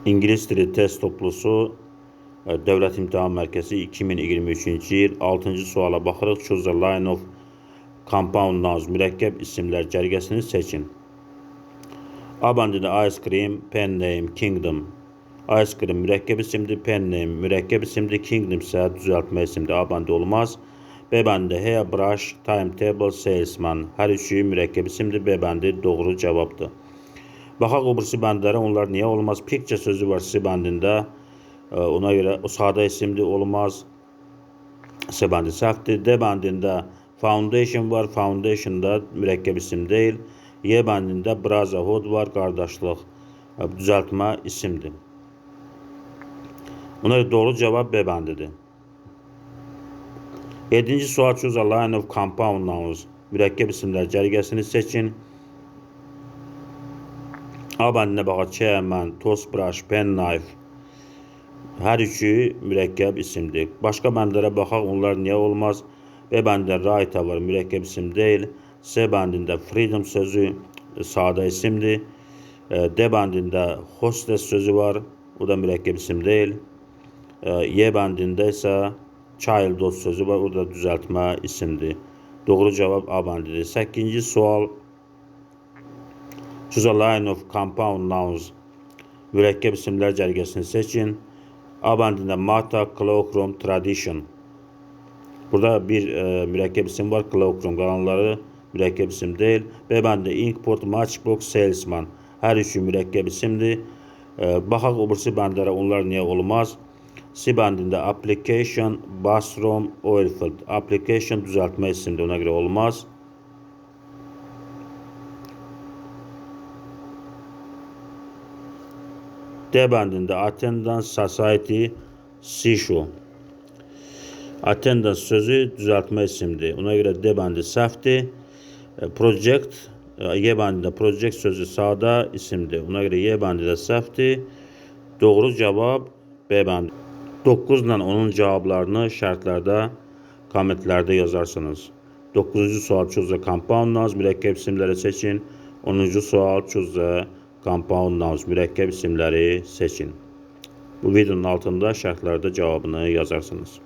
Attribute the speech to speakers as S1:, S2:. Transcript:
S1: İngilis dili test toplusu Dövlət İmtahan Mərkəzi 2023-cü il 6-cı suala baxırıq. Choose a line of compound nouns, mürəkkəb isimlər cərgəsini seçin. A bəndində ice cream, pen name, kingdom. Ice cream mürəkkəb isimdir, pen name mürəkkəb isimdir, kingdom isə düzəltmə isimdir. A bəndi olmaz. B bəndi hairbrush, timetable, salesman. Hər üçü mürəkkəb isimdir. B bəndi doğru cavabdır. Baxaq o birisi bəndlərə, onlar niyə olmaz? Picture sözü var C bəndində. Ona görə o sadə isimdir, olmaz. C bəndi səhvdir. D bəndində foundation var. Foundation da mürəkkəb isim deyil. Y bəndində brotherhood var, qardaşlıq. Düzəltmə isimdir. Ona görə doğru cavab B bəndidir. 7-ci sual choose a line of compound nouns. Mürəkkəb isimlər cərgəsini seçin. A bəndinə baxaq, chairman, toothbrush, penknife. Hər üçü mürəkkəb isimdir. Başqa bəndlərə baxaq, onlar niyə olmaz? B bəndində writer var, mürəkkəb isim deyil. C bəndində freedom sözü sadə isimdir. D bəndində hostess sözü var, o da mürəkkəb isim deyil. Y bəndində isə childhood sözü var, o da düzəltmə isimdir. Doğru cavab A bəndidir. 8-ci sual choose a line of compound nouns. Mürəkkəb isimlər cərgəsini seçin. A bəndində Mata, cloakroom, tradition. Burada bir mürəkkəb isim var, cloakroom. Qalanları mürəkkəb isim deyil. B bəndində inkpot, matchbox, salesman. Hər üçü mürəkkəb isimdir. Baxaq o birisi bəndlərə, onlar niyə olmaz? C bəndində application, bathroom, oilfield. Application düzəltmə isimdir, ona görə olmaz. D bəndində attendance, society, seashore. Attendance sözü düzəltmə isimdir. Ona görə D bəndi səhvdir. Project, Y bəndində project sözü sadə isimdir. Ona görə Y bəndi də səhvdir. Doğru cavab B bəndi. 9 ilə 10-un cavablarını şərtlərdə, kommentlərdə yazarsınız. 9-cu sual choose a compound nouns, mürəkkəb isimləri seçin. 10-cu sual choose a compound nouns, mürəkkəb isimləri seçin. Bu videonun altında şərtlərdə cavabını yazarsınız.